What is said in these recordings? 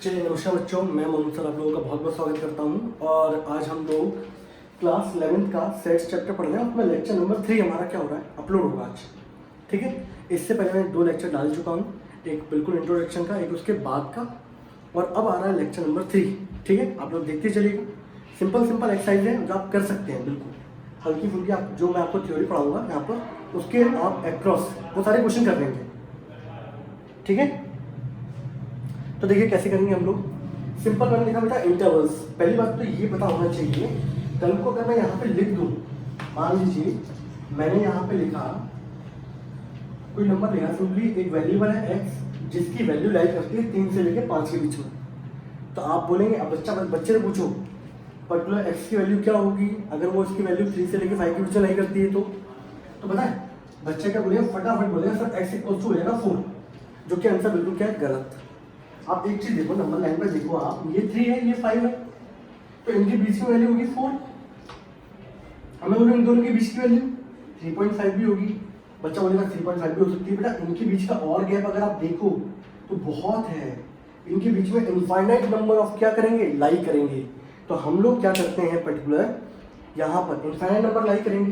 चलिए नमस्कार बच्चों, मैं मोहम्मद सर आप लोगों का बहुत बहुत स्वागत करता हूं। और आज हम लोग क्लास 11th का सेट्स चैप्टर पढ़ रहे हैं। उसमें लेक्चर नंबर 3 हमारा क्या हो रहा है, अपलोड होगा आज। ठीक है, इससे पहले मैं 2 लेक्चर डाल चुका हूं, एक बिल्कुल इंट्रोडक्शन का, एक उसके बाद का, और अब आ रहा है लेक्चर नंबर 3। ठीक है, आप लोग देखते चलिएगा। सिंपल सिंपल एक्सरसाइज है जो आप कर सकते हैं, बिल्कुल हल्की फुल्की। आप जो मैं आपको थ्योरी पढ़ाऊंगा यहाँ पर, उसके आप अक्रॉस वो सारे क्वेश्चन कर लेंगे। ठीक है, तो देखिए कैसे करेंगे हम लोग। सिंपल मैंने लिखा बेटा इंटरवल्स। पहली बात तो ये पता होना चाहिए, कल को अगर मैं यहाँ पे लिख दूँ, मान लीजिए मैंने यहाँ पे लिखा कोई नंबर लिखा, सिंपली एक वेरिएबल है एक्स जिसकी वैल्यू लाई करती है 3 से लेकर 5 के बीच में। तो आप बोलेंगे, अब बच्चे से पूछो पर्टिकुलर एक्स की वैल्यू क्या होगी अगर वो इसकी वैल्यू 3 से लेकर 5 के बीच में लाई करती है। तो पता है बच्चे क्या बोलेगा, फटाफट बोलेगा सर एक्स इक्वल टू हो जाएगा 4, जो कि आंसर बिल्कुल क्या है, गलत। आप एक चीज देखो, नंबर लाइन पर देखो आप, ये 3 है ये 5 है, तो इनके बीच की वैल्यू होगी 4। हमें बोलो इन दोनों के बीच की वैल्यू 3.5 भी होगी। बच्चा बोलेगा 3.5 भी हो सकती है। बेटा इनके बीच का और गैप अगर आप देखो तो बहुत है। इनके बीच में इनफाइनाइट नंबर ऑफ क्या करेंगे, लाई करेंगे। तो हम लोग क्या करते हैं पर्टिकुलर यहाँ पर इनफाइनाइट नंबर लाई करेंगे,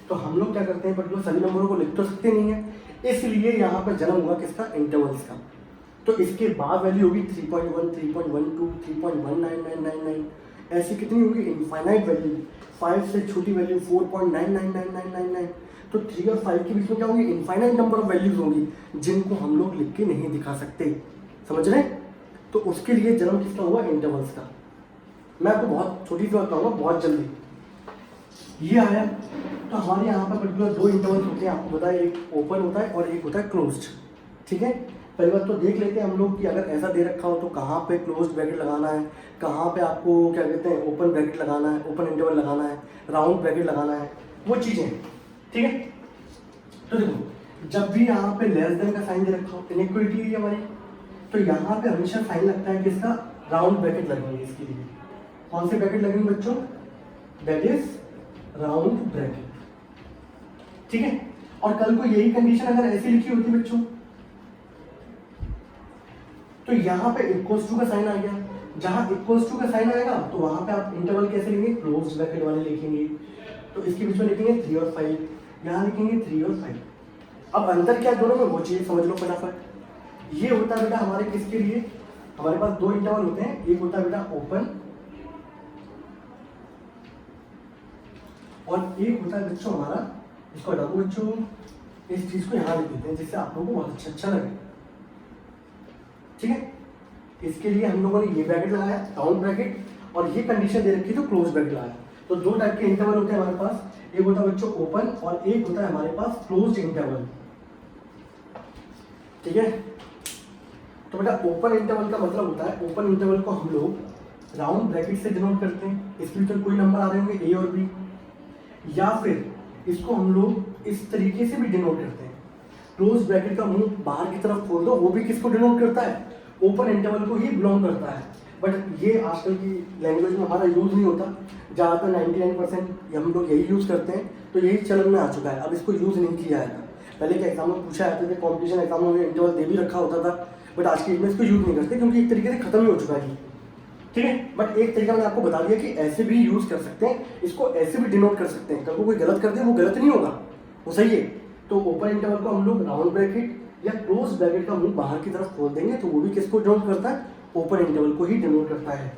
तो हम लोग क्या करते हैं पर्टिकुलर सभी नंबरों को लिख तो सकते नहीं है, इसलिए यहाँ पर जन्म हुआ किसका, इंटरवल्स का। तो इसके बाद वैल्यू होगी 3.1, 3.12, 3.19999, ऐसी कितनी होगी इनफाइनाइट वैल्यू। 5 से छोटी वैल्यू 4.999999। तो 3 और 5 के बीच में क्या होंगी, इनफाइनाइट नंबर ऑफ वैल्यूज होंगी जिनको हम लोग लिख के नहीं दिखा सकते। समझ रहे हैं? तो उसके लिए जन्म किसका हुआ, इंटरवल्स का। मैं आपको बहुत छोटी सी बात बताऊंगा बहुत जल्दी। ये आया तो हमारे यहाँ पर पर्टिकुलर 2 इंटरवल्स होते हैं, आपको बताया, एक ओपन होता है और एक होता है क्लोज्ड। ठीक है, पहली बात तो देख लेते हैं हम लोग कि अगर ऐसा दे रखा हो तो कहाँ पे क्लोज्ड ब्रैकेट लगाना है, कहाँ पे आपको क्या कहते हैं ओपन ब्रैकेट लगाना है, ओपन इंटरवल लगाना है, राउंड ब्रैकेट लगाना है, वो चीज़ें। ठीक है, तो देखो जब भी यहाँ पे लेस देन का साइन दे रखा हो, इनइक्वालिटी है हमारी, तो यहाँ पे हमेशा साइन लगता है किसका, राउंड ब्रैकेट लगेंगे। इसके लिए कौन से ब्रैकेट लगेंगे बच्चों, दैट इज राउंड ब्रैकेट। ठीक है, और कल को यही कंडीशन अगर ऐसी लिखी होती बच्चों, तो यहाँ पे इक्वल्स टू का साइन आ गया, जहां इक्वल्स टू का साइन आएगा तो वहां पे आप इंटरवल कैसे लिखेंगे, क्लोज्ड ब्रैकेट वाले लिखेंगे। तो इसके बीच में लिखेंगे 3 और 5, यहाँ लिखेंगे 3 और 5। अब अंतर क्या दोनों में, वो चीज समझ लो फटाफट। ये होता है बेटा हमारे किसके लिए, हमारे पास 2 इंटरवल होते हैं, एक होता है बेटा ओपन और एक होता है बच्चों हमारा, इसको हटा दो बच्चों, इस चीज को यहाँ लिख देते हैं जिससे आप लोगों को बहुत अच्छा लगे। ठीक है, इसके लिए हम लोगों ने ये ब्रैकेट लगाया राउंड ब्रैकेट, और ये कंडीशन दे रखी तो क्लोज ब्रैकेट लगाया। तो 2 टाइप के इंटरवल होते हैं हमारे पास, एक होता है बच्चों ओपन और एक होता है हमारे पास क्लोज्ड इंटरवल। ठीक है, तो बेटा ओपन इंटरवल का मतलब होता है, ओपन इंटरवल को हम लोग राउंड ब्रैकेट से डिनोट करते हैं, इसके भीतर कोई नंबर आ रहे होंगे ए और बी, या फिर इसको हम लोग इस तरीके से भी डिनोट करते हैं। क्लोज ब्रैकेट का मुंह बाहर की तरफ खोल दो, वो भी किसको डिनोट करता है, ओपन इंटरवल को ही बिलोंग करता है। बट ये आजकल की लैंग्वेज में हमारा यूज नहीं होता, ज़्यादातर 99% हम लोग यही यूज करते हैं, तो यही चलन में आ चुका है। अब इसको यूज नहीं किया जाता। पहले के एग्जाम में पूछा जाते थे, कॉम्पिटिशन एग्जाम में इंटरवल दे भी रखा होता था, बट आज की डेट में इसको यूज नहीं करते क्योंकि एक तरीके से खत्म ही हो चुका है। ठीक है, बट एक तरीका मैंने आपको बता दिया कि ऐसे भी यूज कर सकते हैं, इसको ऐसे भी डिनोट कर सकते हैं। कल को कोई गलत कर दे वो गलत नहीं होगा, वो सही है। तो ओपन इंटरवल को हम लोग राउंड ब्रैकेट या क्लोज ब्रैकेट का मुंह बाहर की तरफ खोल देंगे, तो वो भी किसको डिनोट करता है, ओपन इंटरवल को ही डिनोट करता है।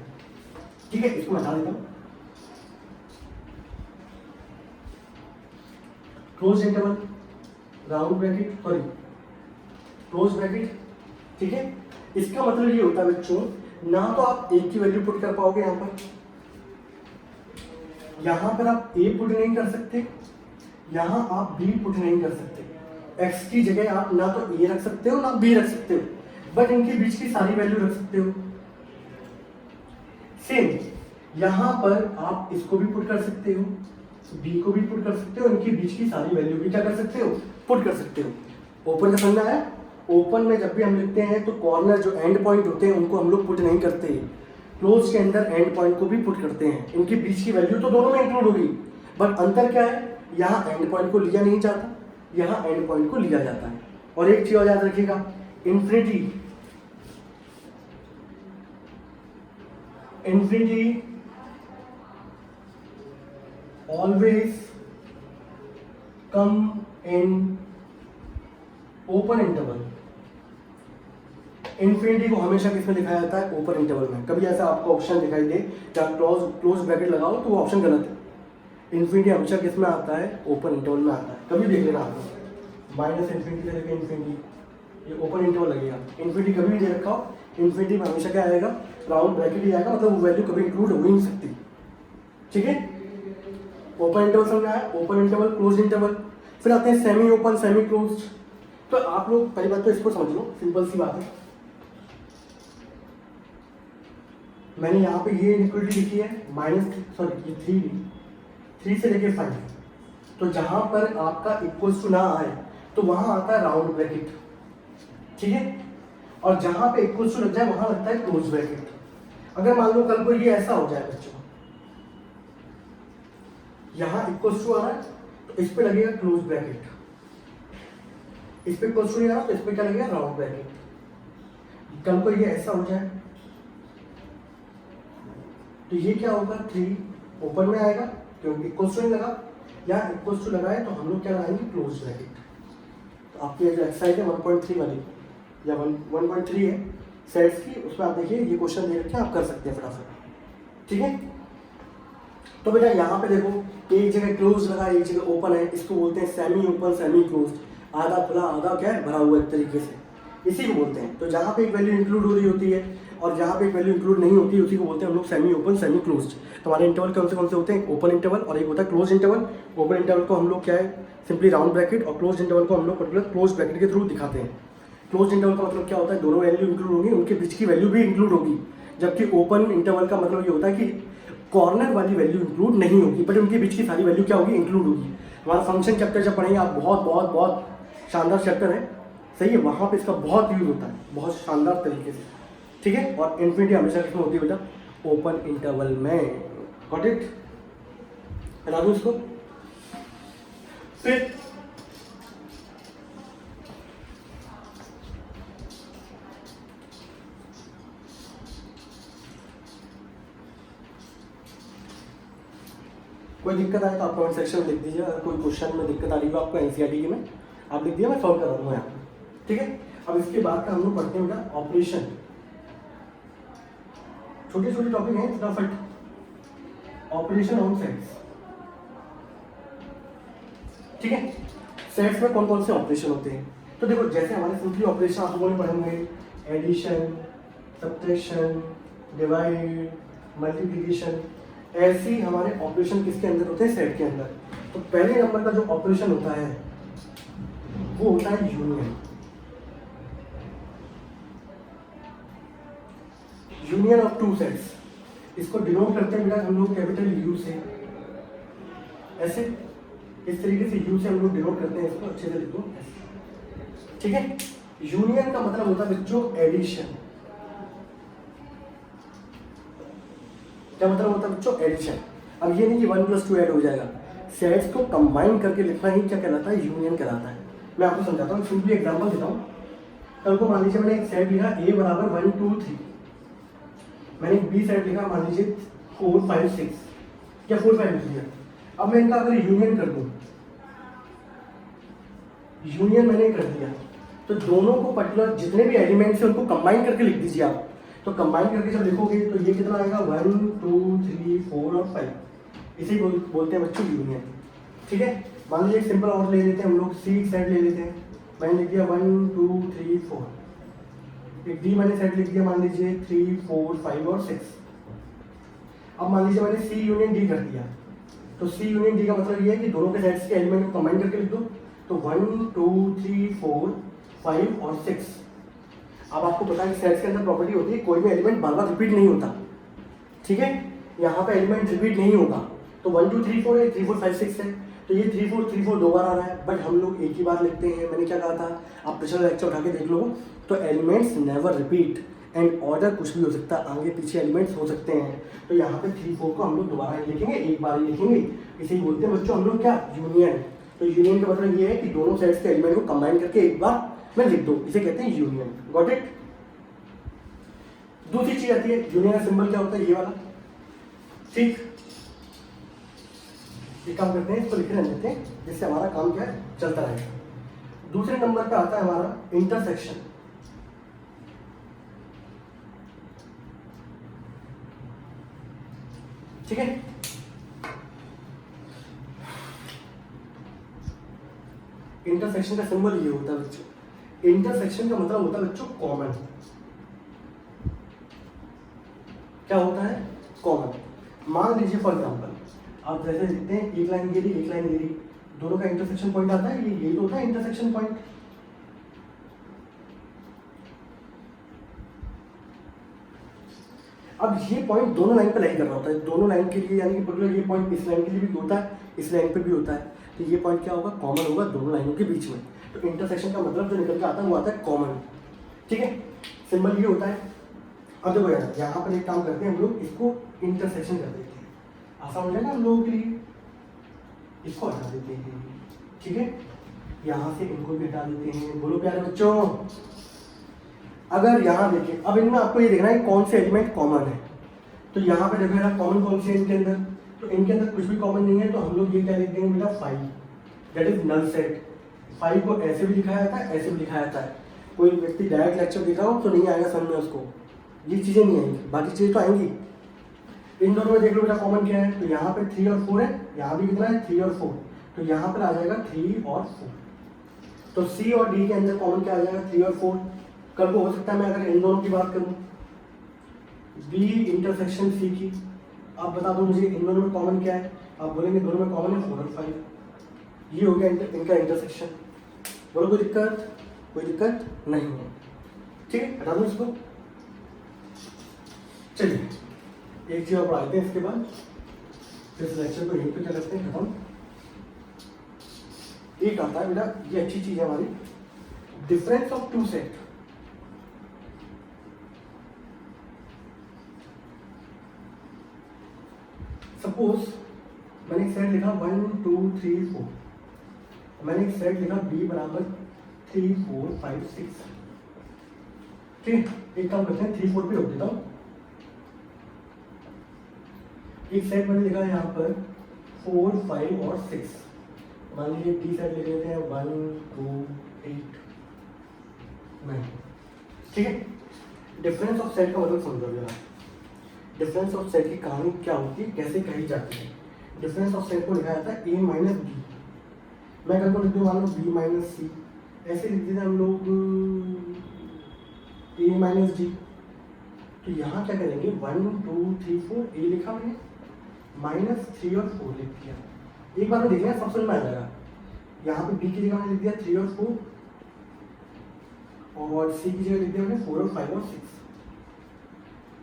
ठीक है, इसको हटा देता हूं, close interval round bracket sorry close bracket. ठीक है, इसका मतलब ये होता है बच्चों, ना तो आप ए की वैल्यू पुट कर पाओगे यहां पर आप ए पुट नहीं कर सकते, यहां आप बी पुट नहीं कर सकते। एक्स की जगह आप ना तो ए रख सकते हो ना बी रख सकते हो, बट इनके बीच की सारी वैल्यू रख सकते हो। सेम यहां पर आप इसको भी पुट कर सकते हो, बी को भी पुट कर सकते हो, इनके बीच की सारी वैल्यू भी क्या कर सकते हो, पुट कर सकते हो। ओपन का समझना है, ओपन में जब भी हम लिखते हैं तो कॉर्नर जो एंड पॉइंट होते हैं उनको हम लोग पुट नहीं करते, क्लोज के अंदर एंड पॉइंट को भी पुट करते हैं। इनके बीच की वैल्यू तो दोनों में इंक्लूड होगी, बट अंतर क्या है, यहाँ एंड पॉइंट को लिया नहीं जाता, यहाँ एंड पॉइंट को लिया जाता है। और एक चीज और याद रखिएगा, infinity infinity always come in open interval। Infinity को हमेशा किसमें दिखाया जाता है? ओपन इंटरवल में। कभी ऐसा आपको ऑप्शन दिखाई दे जहाँ क्लोज ब्रैकेट लगाओ तो वो ऑप्शन गलत है। इन्फिनिटी हमेशा किस में आता है? ओपन इंटरवल में आता है। कभी देख लेना आपको माइनस इन्फिनिटी से लेकर इन्फिनिटी, ये ओपन इंटरवल लगेगा। इन्फिनिटी कभी भी दे रखा हो, इन्फिनिटी में हमेशा क्या आएगा? राउंड ब्रैकेट ही आएगा, मतलब वो वैल्यू कभी इंक्लूड हो ही नहीं सकती। ठीक है, ओपन इंटरवल समझ आया? Open interval, close interval. फिर आते हैं सेमी ओपन, सेमी क्लोज। तो आप लोग पहली बात तो इसको समझ लो, सिंपल सी बात है। मैंने यहाँ पे ये इक्वलिटी लिखी है थ्री से लेके 5। तो जहां पर आपका इक्वल्स टू ना आए तो वहां आता है राउंड ब्रैकेट। ठीक है, और जहां पे इक्वल्स टू लग जाए वहां लगता है क्लोज ब्रैकेट। अगर मान लो कल को ये ऐसा हो जाए बच्चों, यहां इक्वल्स टू आ रहा है तो इस पे लगेगा क्लोज ब्रैकेट, इस पे इक्वल्स टू नहीं आ रहा तो इस पे क्या लगेगा? Round bracket. कल को ये ऐसा हो जाए तो ये क्या होगा? 3 ओपन में आएगा क्योंकि इक्वल्स टू नहीं लगा, या इक्वल्स टू लगाए तो हम लोग क्या लगाएंगे? Close bracket. तो आपकी जो एक्सरसाइज है 1.3 वाली या 1.3 है सेट्स की, उसमें आप देखिए ये क्वेश्चन दे रखे हैं, आप कर सकते हैं फटाफट। ठीक है, तो बेटा यहाँ पे देखो एक जगह क्लोज लगा, एक जगह ओपन है, इसको बोलते हैं सेमी ओपन सेमी क्लोज। आधा खुला आधा क्या है? भरा हुआ एक तरीके से, इसी को बोलते हैं। तो जहाँ पे एक वैल्यू इंक्लूड हो रही होती है और जहाँ पे एक वैल्यू इंक्लूड नहीं होती, उसी को बोलते हैं हम लोग सेमी ओपन सेमी क्लोज्ड। तो हमारे इंटरवल कौन से होते हैं? ओपन इंटरवल और एक होता है क्लोज इंटरवल। ओपन इंटरवल को हम लोग क्या है? सिंपली राउंड ब्रैकेट, और क्लोज इंटरवल को हम लोग पर्टिकुलर क्लोज ब्रैकेट के थ्रू दिखाते हैं। क्लोज इंटरवल का मतलब क्या होता है? दोनों वैल्यू इंक्लूड होंगी, उनके बीच की वैल्यू भी इंक्लूड होगी। जबकि ओपन इंटरवल का मतलब ये होता है कि कॉर्नर वाली वैल्यू इंक्लूड नहीं होगी, बट उनके बीच की सारी वैल्यू क्या होगी? इंक्लूड होगी। हमारा फंक्शन चैप्टर जब पढ़ेंगे आप, बहुत बहुत बहुत शानदार चैप्टर है, सही है, वहाँ पे इसका बहुत यूज होता है, बहुत शानदार तरीके से। ठीक है, और इन्फिनिटी हमेशा किसमें होती है बेटा? ओपन इंटरवल में। Got it? बता दूं इसको। फिर कोई दिक्कत आए तो आप कमेंट सेक्शन में लिख दीजिए। अगर कोई क्वेश्चन में दिक्कत आ रही हो आपको एनसीईआरटी की में, आप लिख दिए, मैं सॉल्व करा दूंगा यहाँ पे। ठीक है, अब इसके बाद का हम लोग पढ़ते हैं बेटा ऑपरेशन। छोटे छोटे टॉपिक हैं, फटाफट। Operation on sets. ठीक है, सेट्स में कौन कौन से ऑपरेशन होते हैं? तो देखो, जैसे हमारे सिंपली ऑपरेशन आप लोगों ने पढ़े होंगे, एडिशन, सब्ट्रैक्शन, डिवाइड, मल्टीप्लिकेशन, ऐसे ही हमारे ऑपरेशन किसके अंदर होते हैं? सेट के अंदर। तो पहले नंबर का जो ऑपरेशन होता है वो होता है union. Union of two sets, इसको डिनोट करते हैं बेटा हम लोग कैपिटल यू से, ऐसे इस तरीके से यू से हम लोग डिनोट करते हैं इसको, अच्छे से लिखो ऐसे। ठीक है, यूनियन का मतलब होता है बच्चों एडिशन। क्या मतलब होता है बच्चों? एडिशन। अब ये नहीं कि 1+2 ऐड हो जाएगा, सेट्स को कंबाइन करके लिखना ही क्या कहलाता है? यूनियन कहलाता है। मैं आपको समझाता हूँ, सिंपली एग्जांपल देता हूँ। कल को मान लीजिए मैंने एक सेट लिखा a बराबर 1 2 3, मैंने एक बी सेट लिखा मान लीजिए 4 5 6 या 4 5 लिख दिया। अब मैं इनका अगर यूनियन कर दूं, यूनियन मैंने कर दिया, तो दोनों को पर्टिकुलर जितने भी एलिमेंट्स हैं उनको कंबाइन करके लिख दीजिए आप। तो कंबाइन करके जब लिखोगे तो ये कितना आएगा? 1 2 3 4 और 5। इसे बोलते हैं बच्चों यूनियन। ठीक है, मान लीजिए एक सिंपल और ले लेते हैं हम लोग, सी सेट ले लेते हैं। मैंने लिख दिया 1 2 3 4। एक डी मैंने सेट लिख दिया मान लीजिए 3 4 5 और 6। अब मान लीजिए मैंने सी यूनियन डी कर दिया, तो सी यूनियन डी का मतलब ये है कि दोनों के सेट्स के एलिमेंट को कंबाइन करके लिख दो। तो 1 2 3 4 5 और 6। अब आपको पता है कि सेट्स के अंदर प्रॉपर्टी होती है कोई भी एलिमेंट बार बार रिपीट नहीं होता। ठीक है, यहाँ पे एलिमेंट रिपीट नहीं होगा। तो 1 2 3 4 है, 3 4 5 6 है, तो ये 3 4 दो बार आ रहा है, बट हम लोग एक ही बार लिखते हैं। मैंने क्या कहा था, आप पिछला लेक्चर उठा के देख लो। तो elements never repeat, and order कुछ भी हो सकता है, आगे पीछे एलिमेंट्स हो सकते हैं। तो यहाँ पे 3 4 को हम लोग दोबारा ही लिखेंगे, एक बार ही लिखेंगे। इसे ही बोलते हैं बच्चों हम लोग क्या? यूनियन। तो यूनियन का मतलब ये है कि दोनों सेट्स के एलिमेंट को कंबाइन करके एक बार में लिख दो, इसे कहते हैं यूनियन। Got it? दूसरी चीज आती है यूनियन का सिंबल क्या होता है, ये वाला। ठीक, एक काम करते हैं, इसको लिखे रहने देते हैं जिससे हमारा काम क्या है चलता रहेगा। दूसरे नंबर पे आता है हमारा इंटरसेक्शन। ठीक है, इंटरसेक्शन का सिंबल ये होता है बच्चों। इंटरसेक्शन का मतलब होता है बच्चों कॉमन। क्या होता है, कॉमन। मान लीजिए फॉर एग्जांपल आप जैसे लिखते हैं एक लाइन गिरी एक लाइन गिरी, दोनों का इंटरसेक्शन पॉइंट आता है, ये तो होता है इंटरसेक्शन पॉइंट। अब ये पॉइंट दोनों लाइन पे लाइन कर रहा होता है, दोनों लाइन के लिए, यानी कि पर्टिकुलर ये पॉइंट इस लाइन के लिए भी होता है, इस लाइन पे भी होता है। तो ये पॉइंट क्या होगा, कॉमन होगा दोनों लाइनों के बीच में। तो इंटरसेक्शन का मतलब जो निकल के आता है वो आता है कॉमन। ठीक है, सिंबल ये होता है। अब देखो यार, यहाँ पर एक काम करते हैं हम लोग, इसको इंटरसेक्शन कर देते हैं, आसान हो जाएगा हम लोगों के लिए। इसको हटा देते हैं, ठीक है, यहाँ से इनको भी हटा देते हैं। बोलो प्यारे बच्चों, अगर यहाँ देखिए, अब इनमें आपको ये देखना है कौन से एलिमेंट कॉमन है। तो यहाँ पे देखो मेरा कॉमन कौन से है इनके अंदर, तो इनके अंदर कुछ भी कॉमन नहीं है, तो हम लोग ये क्या लिख देंगे बेटा, 5, दैट इज नल सेट। 5 को ऐसे भी लिखा जाता है, ऐसे भी लिखा जाता है। कोई व्यक्ति डायरेक्ट लेक्चर देख रहा हो तो नहीं आएगा समझ में उसको, ये चीज़ें नहीं आएंगी, बाकी चीज़ें तो आएंगी। इन दोनों में देख लो बेटा कॉमन क्या है, तो यहाँ पे 3 और 4 है, यहाँ भी कितना है 3 और 4, तो यहाँ पर आ जाएगा 3 और 4। तो सी और डी के अंदर कॉमन क्या आ जाएगा, 3 और 4। कल को हो सकता है मैं अगर इन दोनों की बात करूँ, बी इंटरसेक्शन सी की, आप बता दो मुझे इन दोनों में कॉमन क्या है। आप बोलेंगे दोनों में कॉमन है 4 और 5, ये हो गया इनका इंटरसेक्शन। बोलो कोई दिक्कत, कोई दिक्कत नहीं है। ठीक है, हटा दो इसको। चलिए एक चीज और पढ़ाते हैं, इसके बाद फिर इस लेक्चर को यहीं पे क्या करते हैं खत्म। एक आता है बेटा, ये अच्छी चीज है हमारी, difference of two set. Suppose मैंने एक सेट लिखा 1 2 3 4, मैंने एक सेट लिखा b बराबर 3 4 5 6। ठीक, एक काम करते हैं 3 4 पे रोक देता हूँ। एक सेट मैंने लिखा है यहाँ पर 4 5 और 6, मान लीजिए टी सेट लिख लेते हैं 1 2 8 9। ठीक है, डिफरेंस ऑफ सेट का मतलब समझो जरा। डिफरेंस ऑफ सेट की कहानी क्या होती है, कैसे कही जाती है। डिफरेंस ऑफ सेट को लिखा जाता है a माइनस बी। मैं कल को लिख दूँ मान लो b माइनस सी, ऐसे लिख देते हम लोग a माइनस डी। तो यहाँ क्या करेंगे 1 2 3 4, a लिखा मैंने, माइनस 3 और 4 लिख दिया। एक बार में देख लिया, सब समझ में आ जाएगा। यहाँ पे b की जगह मैंने लिख दिया 3 और 4, और c की जगह लिख दिया मैंने 4 और 5 और 6।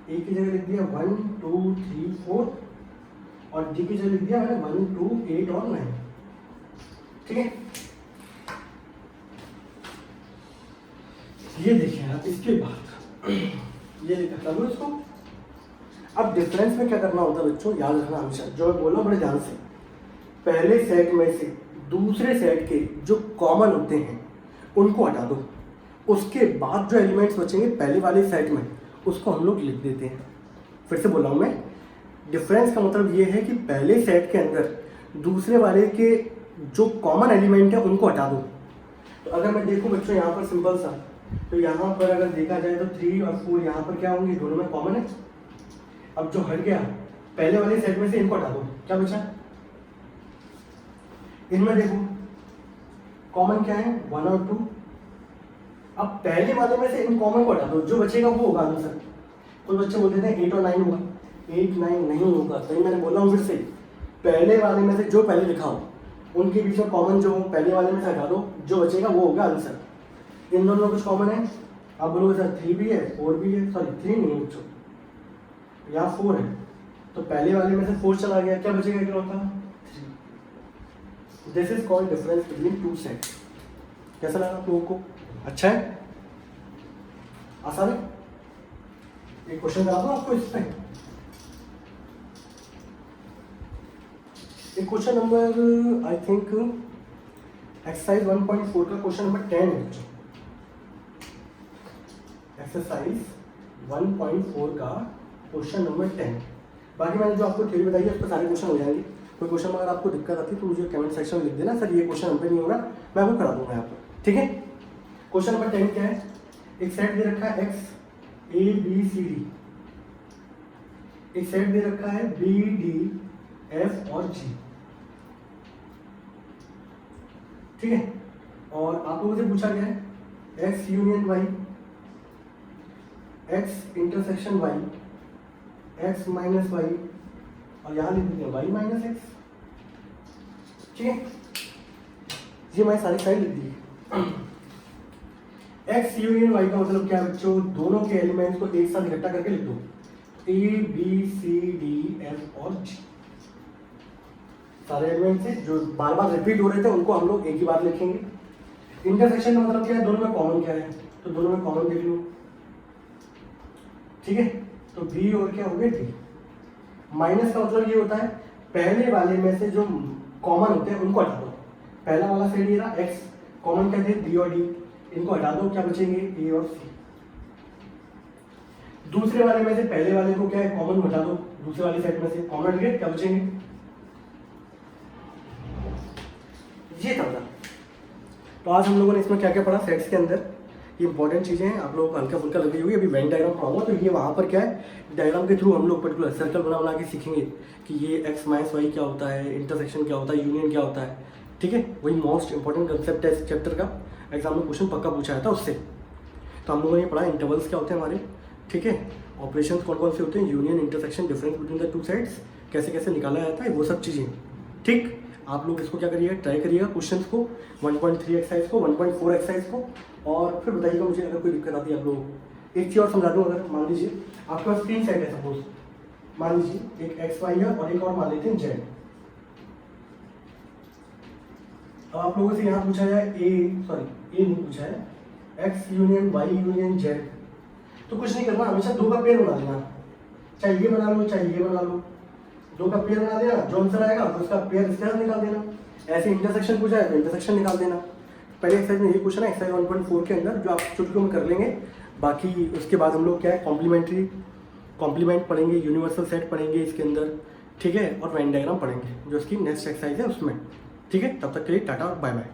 ए की जगह लिख दिया 1 2 3 4, और डी की जगह लिख दिया मैंने 1 2 8 और 9। ठीक है, ये देखिए आप, इसके बाद ये लिखा था लो इसको। अब डिफरेंस में क्या करना होता है बच्चों, याद रखना हमेशा, जो मैं बोल रहा हूँ बड़े ध्यान से। पहले सेट में से दूसरे सेट के जो कॉमन होते हैं उनको हटा दो, उसके बाद जो एलिमेंट्स बचेंगे पहले वाले सेट में उसको हम लोग लिख देते हैं। फिर से बोल रहा हूँ मैं, डिफरेंस का मतलब ये है कि पहले सेट के अंदर दूसरे वाले के जो कॉमन एलिमेंट है उनको हटा दो। तो अगर मैं देखूँ बच्चों यहाँ पर सिंपल सा, तो यहाँ पर अगर देखा जाए तो 3 और 4 यहाँ पर क्या होंगे, दोनों में कॉमन है। अब जो हट गया पहले वाले सेट में से इनको हटा दो, क्या बचा, इनमें देखो कॉमन क्या है 1 और 2। अब पहले वाले में से इन कॉमन को हटा दो, जो बचेगा वो होगा आंसर। कोई बच्चे बोल देते हैं 8 और 9 होगा, 8 9 नहीं होगा। तो मैंने बोला हूँ फिर से, पहले वाले में से जो पहले लिखा हो उनके बीच में कॉमन जो हो पहले वाले में से हटा दो, जो बचेगा वो होगा आंसर। इन दोनों में कुछ कॉमन है, आप बोलोगे सर 3 भी है 4 भी है, सॉरी 3 नहीं बच्चों, यहाँ 4 है, तो पहले वाले में से 4 चला गया, क्या बचेगा इकलौता 3। This is called difference between two set. कैसा लगा आप लोगों को, अच्छा है, आसान है। एक क्वेश्चन करा दो आपको इस पे, एक question number I think exercise 1.4 का क्वेश्चन नंबर 10 है। एक्सरसाइज 1.4 का क्वेश्चन नंबर 10। बाकी मैंने जो आपको थ्योरी बताई है उस पर सारे क्वेश्चन हो जाएंगे। कोई क्वेश्चन में अगर आपको दिक्कत आती है तो मुझे कमेंट सेक्शन में लिख देना, सर ये क्वेश्चन हम पे नहीं होगा, मैं आपको करा दूंगा यहाँ पर, ठीक है। क्वेश्चन नंबर 10 क्या है, एक सेट दे रखा है X A B C D, एक सेट दे रखा है बी डी एफ और जी, ठीक है। और आप लोगों से पूछा गया है X union Y, X intersection Y, X minus Y, और यहां लिख देते हैं वाई माइनस एक्स, ठीक है। ये मैं सारी साइड लिख दी। एक्स यूनियन वाई का मतलब क्या है बच्चों, दोनों के एलिमेंट्स को एक साथ इकट्ठा करके लिख दो, A B C D F और जी, सारे एलिमेंट्स हैं जो बार बार रिपीट हो रहे थे उनको हम लोग एक ही बार लिखेंगे। इंटरसेक्शन का मतलब क्या है, दोनों में कॉमन क्या है, तो दोनों में कॉमन देख लो, ठीक है। तो बी और क्या हो गए डी। माइनस का मतलब ये होता है पहले वाले में से जो कॉमन होते हैं उनको हटा दो, पहला वाला सेट ये रहा एक्स, कॉमन क्या थे बी और डी, इनको हटा दो, क्या बचेंगे ए और सी। दूसरे वाले में से पहले वाले को क्या है कॉमन हटा दो, दूसरे वाले सेट में से कॉमन हट गए, क्या बचेंगे ये था। तो आज हम लोगों ने इसमें क्या क्या पढ़ा सेट्स के अंदर, ये इंपॉर्टेंट चीज़ें हैं, आप लोगों को हल्का फुल्का लग रही होगी। अभी वेन डायग्राम पढ़ाऊंगा तो ये वहाँ पर क्या है डायग्राम के थ्रू हम लोग पर्टिकुलर सर्कल बना के सीखेंगे कि ये एक्स माइनस वाई क्या होता है, इंटरसेक्शन क्या होता है, यूनियन क्या होता है, ठीक है। वही मोस्ट इंपॉर्टेंट कंसेप्ट है इस चैप्टर का, एग्जाम में क्वेश्चन पक्का पूछा था उससे। तो हम लोगों ने पढ़ा इंटरवल्स क्या होते हैं हमारे, ठीक है, ऑपरेशन कौन कौन से होते हैं, union, intersection, difference between the two sets कैसे कैसे निकाला जाता है, वो सब चीज़ें, ठीक। आप लोग इसको क्या करिएगा, ट्राई करिएगा क्वेश्चंस को, 1.3 एक्सरसाइज को, 1.4 एक्सरसाइज को, और फिर बताइएगा मुझे अगर कोई दिक्कत आती है आप लोगों को। एक चीज़ और समझा दूँ, अगर मान लीजिए आपके पास 3 सेट है, सपोज मान लीजिए एक एक्स वाई है और एक और मान लेते हैं जेड। अब आप लोगों से यहाँ पूछा जाए ए नहीं पूछा है, X union Y union Z, तो कुछ नहीं करना, हमेशा 2 का पेयर बना लेना, चाहे ये बना लो चाहे ये बना लो, 2 का पेयर बना देना, जो आंसर आएगा तो उसका पेयर इसके साथ निकाल देना। ऐसे इंटरसेक्शन पूछा है तो इंटरसेक्शन निकाल देना। पहले एक्सरसाइज में यही क्वेश्चन है एक्सरसाइज 1.4 के अंदर, जो आप चुटकियों में कर लेंगे। बाकी उसके बाद हम लोग क्या है कॉम्प्लीमेंट पढ़ेंगे, यूनिवर्सल सेट पढ़ेंगे इसके अंदर, ठीक है, और वेन डायग्राम पढ़ेंगे जो इसकी नेक्स्ट एक्सरसाइज है उसमें, ठीक है। तब तक के लिए टाटा और बाय बाय।